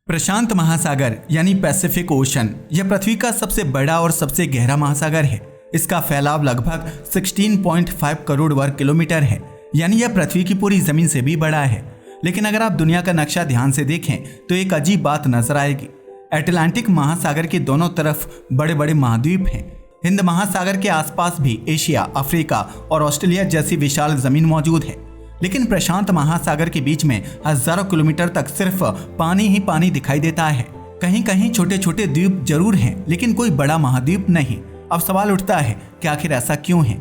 प्रशांत महासागर यानी Pacific ocean यह पृथ्वी का सबसे बड़ा और सबसे गहरा महासागर है। इसका फैलाव लगभग 16.5 करोड़ वर्ग किलोमीटर है, यानी यह पृथ्वी की पूरी जमीन से भी बड़ा है। लेकिन अगर आप दुनिया का नक्शा ध्यान से देखें तो एक अजीब बात नजर आएगी। अटलांटिक महासागर के दोनों तरफ बड़े बड़े महाद्वीप हैं। हिंद महासागर के आसपास भी एशिया, अफ्रीका और ऑस्ट्रेलिया जैसी विशाल जमीन मौजूद है। लेकिन प्रशांत महासागर के बीच में हजारों किलोमीटर तक सिर्फ पानी ही पानी दिखाई देता है। कहीं कहीं छोटे छोटे द्वीप जरूर हैं, लेकिन कोई बड़ा महाद्वीप नहीं। अब सवाल उठता है कि आखिर ऐसा क्यों है?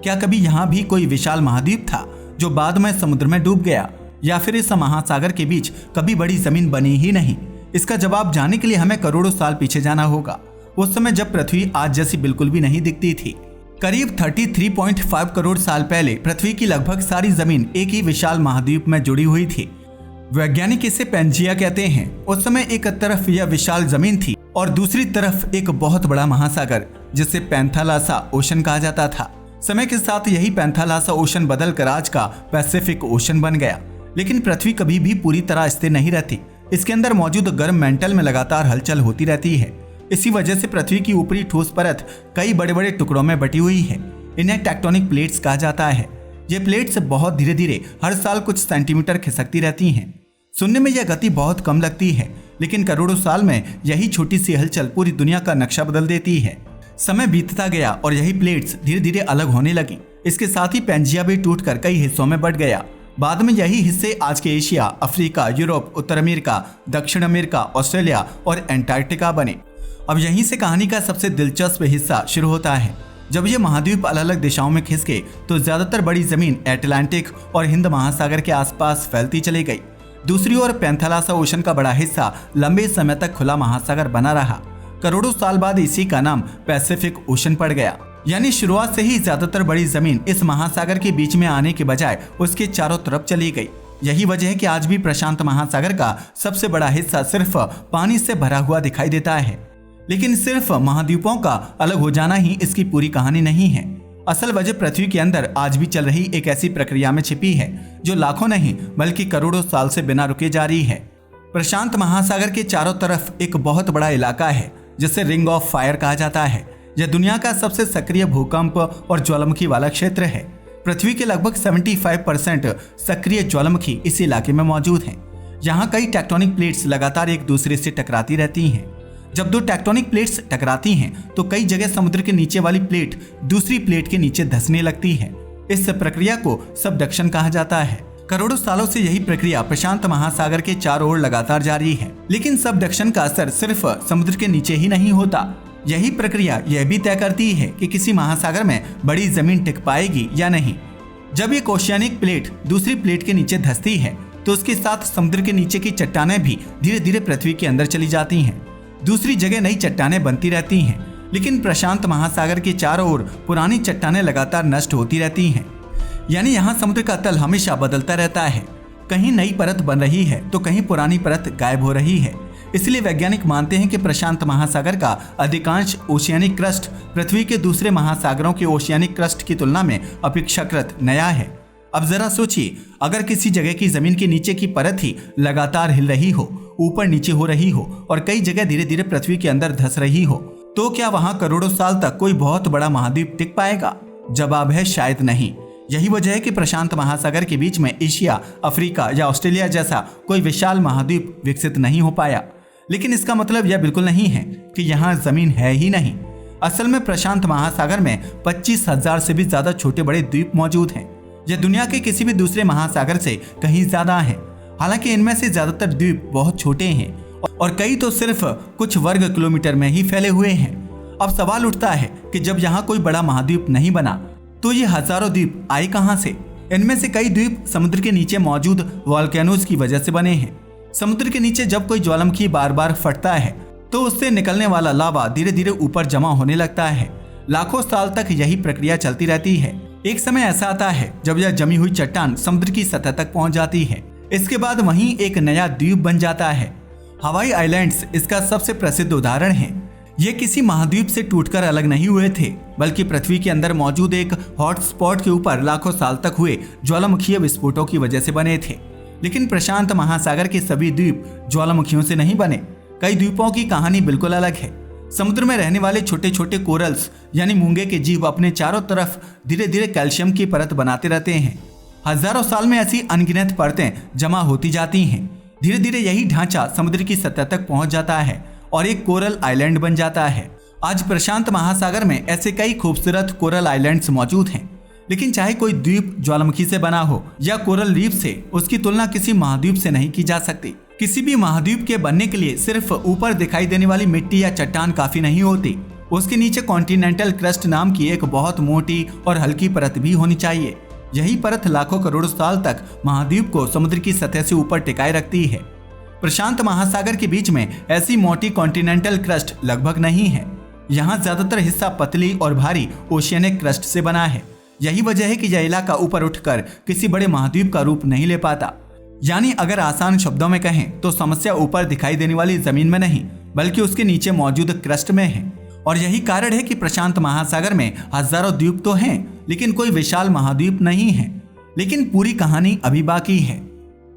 क्या कभी यहाँ भी कोई विशाल महाद्वीप था जो बाद में समुद्र में डूब गया, या फिर इस महासागर के बीच कभी बड़ी जमीन बनी ही नहीं? इसका जवाब जानने के लिए हमें करोड़ों साल पीछे जाना होगा, उस समय जब पृथ्वी आज जैसी बिल्कुल भी नहीं दिखती थी। करीब 33.5 करोड़ साल पहले पृथ्वी की लगभग सारी जमीन एक ही विशाल महाद्वीप में जुड़ी हुई थी। वैज्ञानिक इसे पैंजिया कहते हैं। उस समय एक तरफ यह विशाल जमीन थी और दूसरी तरफ एक बहुत बड़ा महासागर जिसे पैंथालासा ओशन कहा जाता था। समय के साथ यही पैंथालासा ओशन बदलकर आज का पैसिफिक ओशन बन गया। लेकिन पृथ्वी कभी भी पूरी तरह स्थिर नहीं रहती। इसके अंदर मौजूद गर्म मेंटल में लगातार हलचल होती रहती है। इसी वजह से पृथ्वी की ऊपरी ठोस परत कई बड़े बड़े टुकड़ों में बटी हुई है। इन्हें टेक्टोनिक प्लेट्स कहा जाता है। ये प्लेट्स बहुत धीरे धीरे हर साल कुछ सेंटीमीटर खिसकती रहती हैं। सुनने में यह गति बहुत कम लगती है, लेकिन करोड़ों साल में यही छोटी सी हलचल पूरी दुनिया का नक्शा बदल देती है। समय बीतता गया और यही प्लेट्स धीरे धीरे अलग होने लगी। इसके साथ ही पैंजिया भी टूटकर कई हिस्सों में बट गया। बाद में यही हिस्से आज के एशिया, अफ्रीका, यूरोप, उत्तर अमेरिका, दक्षिण अमेरिका, ऑस्ट्रेलिया और एंटार्क्टिका बने। अब यहीं से कहानी का सबसे दिलचस्प हिस्सा शुरू होता है। जब ये महाद्वीप अलग अलग दिशाओं में खिसके तो ज्यादातर बड़ी जमीन अटलांटिक और हिंद महासागर के आसपास फैलती चली गई। दूसरी ओर पैंथालासा ओशन का बड़ा हिस्सा लंबे समय तक खुला महासागर बना रहा। करोड़ों साल बाद इसी का नाम पैसिफिक ओशन पड़ गया। यानी शुरुआत से ही ज्यादातर बड़ी जमीन इस महासागर के बीच में आने के बजाय उसके चारों तरफ चली गई। यही वजह है कि आज भी प्रशांत महासागर का सबसे बड़ा हिस्सा सिर्फ पानी से भरा हुआ दिखाई देता है। लेकिन सिर्फ महाद्वीपों का अलग हो जाना ही इसकी पूरी कहानी नहीं है। असल वजह पृथ्वी के अंदर आज भी चल रही एक ऐसी प्रक्रिया में छिपी है जो लाखों नहीं बल्कि करोड़ों साल से बिना रुके जा रही है। प्रशांत महासागर के चारों तरफ एक बहुत बड़ा इलाका है जिसे रिंग ऑफ फायर कहा जाता है। यह दुनिया का सबसे सक्रिय भूकंप और ज्वालामुखी वाला क्षेत्र है। पृथ्वी के लगभग 75% सक्रिय ज्वालामुखी इस इलाके में मौजूद हैं। यहाँ कई टेक्टोनिक प्लेट्स लगातार एक दूसरे से टकराती रहती हैं। जब दो टेक्टोनिक प्लेट्स टकराती हैं तो कई जगह समुद्र के नीचे वाली प्लेट दूसरी प्लेट के नीचे धंसने लगती है। इस प्रक्रिया को सबडक्शन कहा जाता है। करोड़ों सालों से यही प्रक्रिया प्रशांत महासागर के चारों ओर लगातार जारी है। लेकिन सबडक्शन का असर सिर्फ समुद्र के नीचे ही नहीं होता। यही प्रक्रिया यह भी तय करती है कि किसी महासागर में बड़ी जमीन टिक पाएगी या नहीं। जब एक ओशियानिक प्लेट दूसरी प्लेट के नीचे धंसती है तो उसके साथ समुद्र के नीचे की चट्टानें भी धीरे धीरे पृथ्वी के अंदर चली जाती हैं। दूसरी जगह नई चट्टानें बनती रहती हैं। लेकिन प्रशांत महासागर के चारों ओर पुरानी चट्टानें लगातार नष्ट होती रहती हैं। यानी यहाँ समुद्र का तल हमेशा बदलता रहता है। कहीं नई परत बन रही है तो कहीं पुरानी परत गायब हो रही है। इसलिए वैज्ञानिक मानते हैं कि प्रशांत महासागर का अधिकांश ओशियानिक क्रस्ट पृथ्वी के दूसरे महासागरों के ओशियानिक क्रस्ट की तुलना में अपेक्षाकृत नया है। अब जरा सोचिए, अगर किसी जगह की जमीन के नीचे की परत ही लगातार हिल रही हो, ऊपर नीचे हो रही हो और कई जगह धीरे धीरे पृथ्वी के अंदर धंस रही हो, तो क्या वहां करोड़ों साल तक कोई बहुत बड़ा महाद्वीप टिक पाएगा? जवाब है शायद नहीं। यही वजह है कि प्रशांत महासागर के बीच में एशिया, अफ्रीका या ऑस्ट्रेलिया जैसा कोई विशाल महाद्वीप विकसित नहीं हो पाया। लेकिन इसका मतलब यह बिल्कुल नहीं है कि यहाँ जमीन है ही नहीं। असल में प्रशांत महासागर में 25,000 से भी ज्यादा छोटे बड़े द्वीप मौजूद हैं। यह दुनिया के किसी भी दूसरे महासागर से कहीं ज्यादा है। हालांकि इनमें से ज्यादातर द्वीप बहुत छोटे हैं और कई तो सिर्फ कुछ वर्ग किलोमीटर में ही फैले हुए हैं। अब सवाल उठता है कि जब यहाँ कोई बड़ा महाद्वीप नहीं बना तो ये हजारों द्वीप आए कहाँ से? इनमें से कई द्वीप समुद्र के नीचे मौजूद वॉल्केनोज की वजह से बने हैं। समुद्र के नीचे जब कोई ज्वालामुखी बार बार फटता है तो उससे निकलने वाला लावा धीरे धीरे ऊपर जमा होने लगता है। लाखों साल तक यही प्रक्रिया चलती रहती है। एक समय ऐसा आता है जब यह जमी हुई चट्टान समुद्र की सतह तक पहुंच जाती है। इसके बाद वहीं एक नया द्वीप बन जाता है। हवाई आइलैंड्स इसका सबसे प्रसिद्ध उदाहरण है। ये किसी महाद्वीप से टूटकर अलग नहीं हुए थे, बल्कि पृथ्वी के अंदर मौजूद एक हॉटस्पॉट के ऊपर लाखों साल तक हुए ज्वालामुखीय विस्फोटों की वजह से बने थे। लेकिन प्रशांत महासागर के सभी द्वीप ज्वालामुखियों से नहीं बने। कई द्वीपों की कहानी बिल्कुल अलग है। समुद्र में रहने वाले छोटे छोटे कोरल्स यानी मूंगे के जीव अपने चारों तरफ धीरे धीरे कैल्शियम की परत बनाते रहते हैं। हजारों साल में ऐसी अनगिनत परतें जमा होती जाती हैं। धीरे धीरे यही ढांचा समुद्र की सतह तक पहुंच जाता है और एक कोरल आइलैंड बन जाता है। आज प्रशांत महासागर में ऐसे कई खूबसूरत कोरल आइलैंड्स मौजूद हैं। लेकिन चाहे कोई द्वीप ज्वालामुखी से बना हो या कोरल रीफ से, उसकी तुलना किसी महाद्वीप से नहीं की जा सकती। किसी भी महाद्वीप के बनने के लिए सिर्फ ऊपर दिखाई देने वाली मिट्टी या चट्टान काफी नहीं होती, उसके नीचे कॉन्टिनेंटल क्रस्ट नाम की एक बहुत मोटी और हल्की परत भी होनी चाहिए। यही परत लाखों करोड़ों साल तक महाद्वीप को समुद्र की सतह से ऊपर टिकाए रखती है। प्रशांत महासागर के बीच में ऐसी मोटी कॉन्टिनेंटल क्रस्ट लगभग नहीं है। यहाँ ज्यादातर हिस्सा पतली और भारी ओशियनिक क्रस्ट से बना है। यही वजह है कि यह इलाका ऊपर उठकर किसी बड़े महाद्वीप का रूप नहीं ले पाता। यानी अगर आसान शब्दों में कहें तो समस्या ऊपर दिखाई देने वाली जमीन में नहीं, बल्कि उसके नीचे मौजूद क्रस्ट में है। और यही कारण है कि प्रशांत महासागर में हजारों द्वीप तो हैं, लेकिन कोई विशाल महाद्वीप नहीं है। लेकिन पूरी कहानी अभी बाकी है।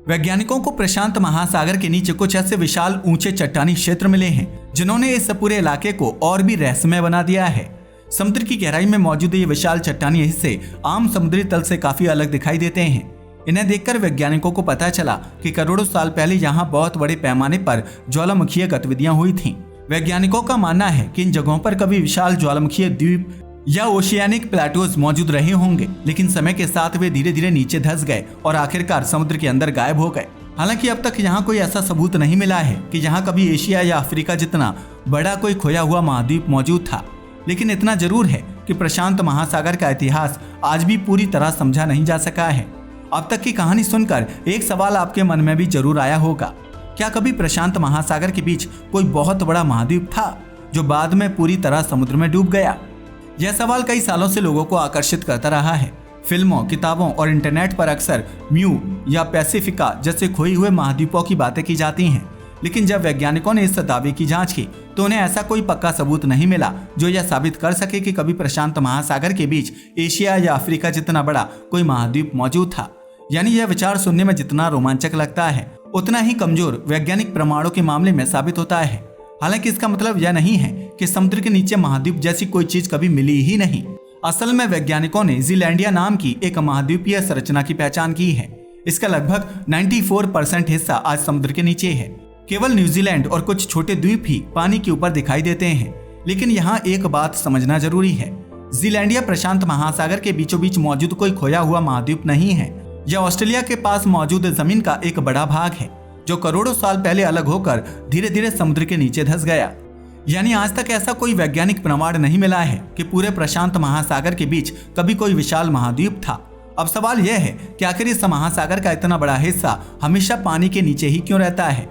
वैज्ञानिकों को प्रशांत महासागर के नीचे कुछ ऐसे विशाल ऊंचे चट्टानी क्षेत्र मिले हैं जिन्होंने इस पूरे इलाके को और भी रहस्यमय बना दिया है। समुद्र की गहराई में मौजूद ये विशाल चट्टानी हिस्से आम समुद्री तल से काफी अलग दिखाई देते हैं। इन्हें देखकर वैज्ञानिकों को पता चला कि करोड़ों साल पहले यहाँ बहुत बड़े पैमाने पर ज्वालामुखीय गतिविधियां हुई थीं। वैज्ञानिकों का मानना है कि इन जगहों पर कभी विशाल ज्वालामुखीय द्वीप या ओशियानिक प्लेटोज मौजूद रहे होंगे, लेकिन समय के साथ वे धीरे धीरे नीचे धंस गए और आखिरकार समुद्र के अंदर गायब हो गए। हालांकि अब तक यहाँ कोई ऐसा सबूत नहीं मिला है कि यहाँ कभी एशिया या अफ्रीका जितना बड़ा कोई खोया हुआ महाद्वीप मौजूद था। लेकिन इतना जरूर है कि प्रशांत महासागर का इतिहास आज भी पूरी तरह समझा नहीं जा सका है। अब तक की कहानी सुनकर एक सवाल आपके मन में भी जरूर आया होगा, क्या कभी प्रशांत महासागर के बीच कोई बहुत बड़ा महाद्वीप था जो बाद में पूरी तरह समुद्र में डूब गया? यह सवाल कई सालों से लोगों को आकर्षित करता रहा है। फिल्मों, किताबों और इंटरनेट पर अक्सर म्यू या पैसिफिका जैसे खोए हुए महाद्वीपों की बातें की जाती हैं। लेकिन जब वैज्ञानिकों ने इस दावे की जांच की तो उन्हें ऐसा कोई पक्का सबूत नहीं मिला जो यह साबित कर सके कि कभी प्रशांत महासागर के बीच एशिया या अफ्रीका जितना बड़ा कोई महाद्वीप मौजूद था। यानी यह विचार सुनने में जितना रोमांचक लगता है, उतना ही कमजोर वैज्ञानिक प्रमाणों के मामले में साबित होता है। हालांकि इसका मतलब यह नहीं है कि समुद्र के नीचे महाद्वीप जैसी कोई चीज कभी मिली ही नहीं। असल में वैज्ञानिकों ने जीलैंडिया नाम की एक महाद्वीपीय संरचना की पहचान की है। इसका लगभग 94% हिस्सा आज समुद्र के नीचे है। केवल न्यूजीलैंड और कुछ छोटे द्वीप ही पानी के ऊपर दिखाई देते हैं। लेकिन यहाँ एक बात समझना जरूरी है, जीलैंडिया प्रशांत महासागर के बीचों बीच मौजूद कोई खोया हुआ महाद्वीप नहीं है। यह ऑस्ट्रेलिया के पास मौजूद जमीन का एक बड़ा भाग है जो करोड़ों साल पहले अलग होकर धीरे धीरे समुद्र के नीचे धंस गया। यानी आज तक ऐसा कोई वैज्ञानिक प्रमाण नहीं मिला है कि पूरे प्रशांत महासागर के बीच कभी कोई विशाल महाद्वीप था। अब सवाल यह है कि आखिर इस महासागर का इतना बड़ा हिस्सा हमेशा पानी के नीचे ही क्यों रहता है?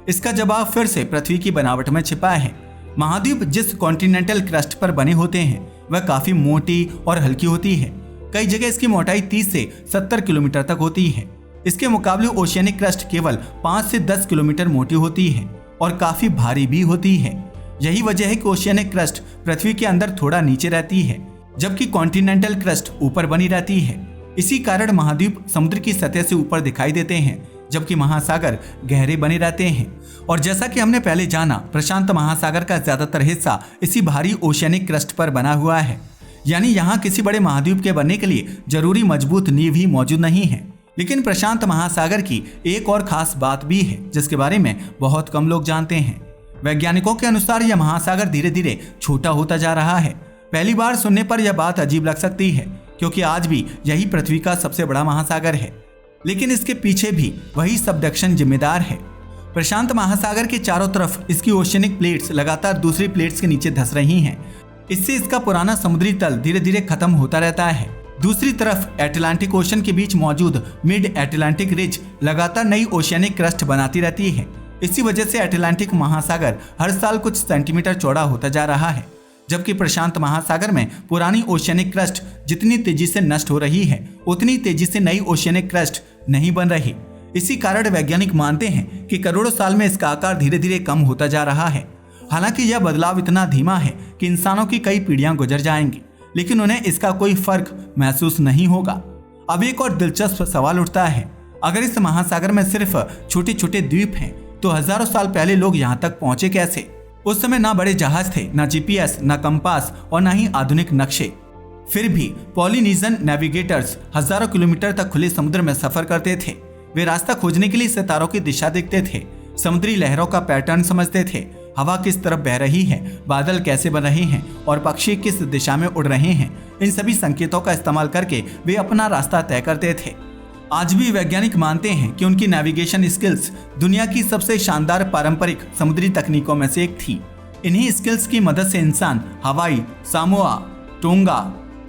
इसका जवाब फिर से पृथ्वी की बनावट में छिपा है। महाद्वीप जिस कॉन्टिनेंटल क्रस्ट पर बने होते हैं वह काफी मोटी और हल्की होती है। कई जगह इसकी मोटाई 30 से 70 किलोमीटर तक होती है। इसके मुकाबले ओशियनिक क्रस्ट केवल 5 से 10 किलोमीटर मोटी होती है और काफी भारी भी होती है। यही वजह है कि ओशियनिक क्रस्ट पृथ्वी के अंदर थोड़ा नीचे रहती है, जबकि कॉन्टिनेंटल क्रस्ट ऊपर बनी रहती है। इसी कारण महाद्वीप समुद्र की सतह से ऊपर दिखाई देते हैं, जबकि महासागर गहरे बने रहते हैं। और जैसा कि हमने पहले जाना, प्रशांत महासागर का ज्यादातर हिस्सा इसी भारी ओशियनिक क्रस्ट पर बना हुआ है। यानी यहाँ किसी बड़े महाद्वीप के बनने के लिए जरूरी मजबूत नींव ही मौजूद नहीं है। लेकिन प्रशांत महासागर की एक और खास बात भी है जिसके बारे में बहुत कम लोग जानते हैं। वैज्ञानिकों के अनुसार यह महासागर धीरे धीरे छोटा होता जा रहा है। पहली बार सुनने पर यह बात अजीब लग सकती है, क्योंकि आज भी यही पृथ्वी का सबसे बड़ा महासागर है। लेकिन इसके पीछे भी वही सबडक्शन जिम्मेदार है। प्रशांत महासागर के चारों तरफ इसकी ओशियनिक प्लेट्स लगातार दूसरी प्लेट्स के नीचे धंस रही हैं। इससे इसका पुराना समुद्री तल धीरे धीरे खत्म होता रहता है। दूसरी तरफ अटलांटिक ओशन के बीच मौजूद मिड अटलांटिक रिज लगातार नई ओशियनिक क्रस्ट बनाती रहती है। इसी वजह से अटलांटिक महासागर हर साल कुछ सेंटीमीटर चौड़ा होता जा रहा है, जबकि प्रशांत महासागर में पुरानी ओशियनिक क्रस्ट जितनी तेजी से नष्ट हो रही है उतनी तेजी से नई ओशियनिक क्रस्ट नहीं बन रही। इसी कारण वैज्ञानिक मानते हैं कि करोड़ों साल में इसका आकार धीरे धीरे कम होता जा रहा है। हालांकि यह बदलाव इतना धीमा है कि इंसानों की कई पीढ़ियां गुजर जाएंगी, लेकिन उन्हें इसका कोई फर्क महसूस नहीं होगा। अब एक और दिलचस्प सवाल उठता है, अगर इस महासागर में सिर्फ छोटे छोटे द्वीप हैं, तो हजारों साल पहले लोग यहाँ तक पहुंचे कैसे? उस समय ना बड़े जहाज थे, ना जीपीएस, ना कंपास और ना ही आधुनिक नक्शे। फिर भी पॉलिनीशियन नेविगेटर्स हजारों किलोमीटर तक खुले समुद्र में सफर करते थे। वे रास्ता खोजने के लिए सितारों की दिशा देखते थे, समुद्री लहरों का पैटर्न समझते थे, हवा किस तरफ बह रही है, बादल कैसे बन रहे हैं और पक्षी किस दिशा में उड़ रहे हैं। इन सभी संकेतों का इस्तेमाल करके वे अपना रास्ता तय करते थे। आज भी वैज्ञानिक मानते हैं कि उनकी नेविगेशन स्किल्स दुनिया की सबसे शानदार पारंपरिक समुद्री तकनीकों में से एक थी। इन्हीं स्किल्स की मदद से इंसान हवाई, सामोआ, टोंगा,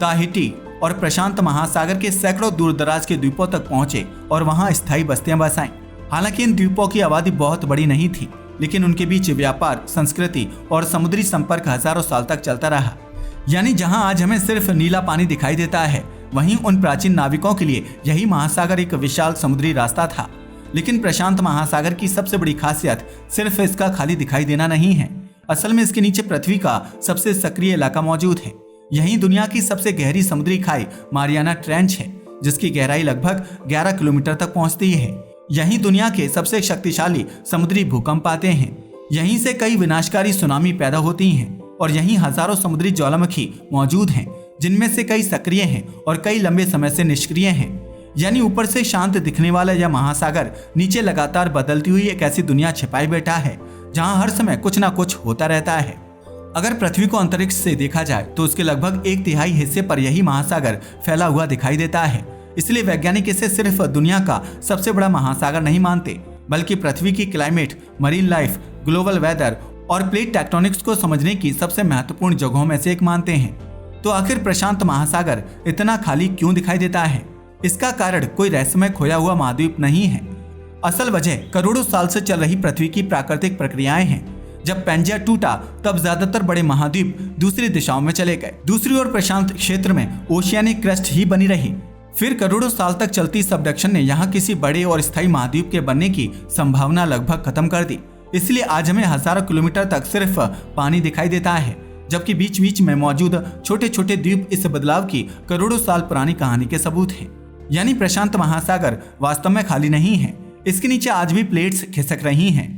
ताहिती और प्रशांत महासागर के सैकड़ों दूरदराज के द्वीपों तक पहुंचे और वहां स्थायी बस्तियां बसाईं। हालांकि इन द्वीपों की आबादी बहुत बड़ी नहीं थी, लेकिन उनके बीच व्यापार, संस्कृति और समुद्री संपर्क हजारों साल तक चलता रहा। यानी जहां आज हमें सिर्फ नीला पानी दिखाई देता है, वहीं उन प्राचीन नाविकों के लिए यही महासागर एक विशाल समुद्री रास्ता था। लेकिन प्रशांत महासागर की सबसे बड़ी खासियत सिर्फ इसका खाली दिखाई देना नहीं है। असल में इसके नीचे पृथ्वी का सबसे सक्रिय इलाका मौजूद है। यही दुनिया की सबसे गहरी समुद्री खाई मारियाना ट्रेंच है, जिसकी गहराई लगभग 11 किलोमीटर तक पहुंचती है। यहीं दुनिया के सबसे शक्तिशाली समुद्री भूकंप आते हैं। यहीं से कई विनाशकारी सुनामी पैदा होती हैं और यहीं हजारों समुद्री ज्वालामुखी मौजूद हैं, जिनमें से कई सक्रिय हैं और कई लंबे समय से निष्क्रिय हैं। यानी ऊपर से शांत दिखने वाला यह महासागर नीचे लगातार बदलती हुई एक ऐसी दुनिया छिपाई बैठा है, जहां हर समय कुछ ना कुछ होता रहता है। अगर पृथ्वी को अंतरिक्ष से देखा जाए तो उसके लगभग 1/3 हिस्से पर यही महासागर फैला हुआ दिखाई देता है। इसलिए वैज्ञानिक इसे सिर्फ दुनिया का सबसे बड़ा महासागर नहीं मानते, बल्कि पृथ्वी की climate, marine life, global weather और प्लेट टेक्टोनिक्स को समझने की सबसे महत्वपूर्ण जगहों में से एक मानते हैं। तो आखिर प्रशांत महासागर इतना खाली क्यों दिखाई देता है? इसका कारण कोई रहस्यमय खोया हुआ महाद्वीप नहीं है। असल वजह करोड़ों साल से चल रही पृथ्वी की प्राकृतिक प्रक्रियाएं हैं। जब पैंजिया टूटा, तब ज्यादातर बड़े महाद्वीप दूसरी दिशाओं में चले गए। दूसरी ओर प्रशांत क्षेत्र में ओशियानिक क्रस्ट ही बनी रही। फिर करोड़ों साल तक चलती सबडक्शन ने यहाँ किसी बड़े और स्थायी महाद्वीप के बनने की संभावना लगभग खत्म कर दी। इसलिए आज हमें हजारों किलोमीटर तक सिर्फ पानी दिखाई देता है, जबकि बीच बीच में मौजूद छोटे छोटे द्वीप इस बदलाव की करोड़ों साल पुरानी कहानी के सबूत हैं। यानी प्रशांत महासागर वास्तव में खाली नहीं है। इसके नीचे आज भी प्लेट्स खिसक रही हैं,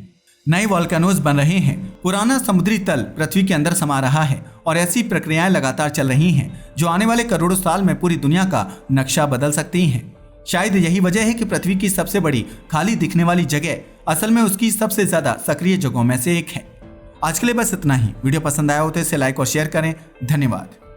नए वोल्केनोज बन रहे हैं, पुराना समुद्री तल पृथ्वी के अंदर समा रहा है और ऐसी प्रक्रियाएं लगातार चल रही हैं जो आने वाले करोड़ों साल में पूरी दुनिया का नक्शा बदल सकती हैं। शायद यही वजह है कि पृथ्वी की सबसे बड़ी खाली दिखने वाली जगह असल में उसकी सबसे ज्यादा सक्रिय जगहों में से एक है। आज के लिए बस इतना ही। वीडियो पसंद आया हो तो इसे लाइक और शेयर करें। धन्यवाद।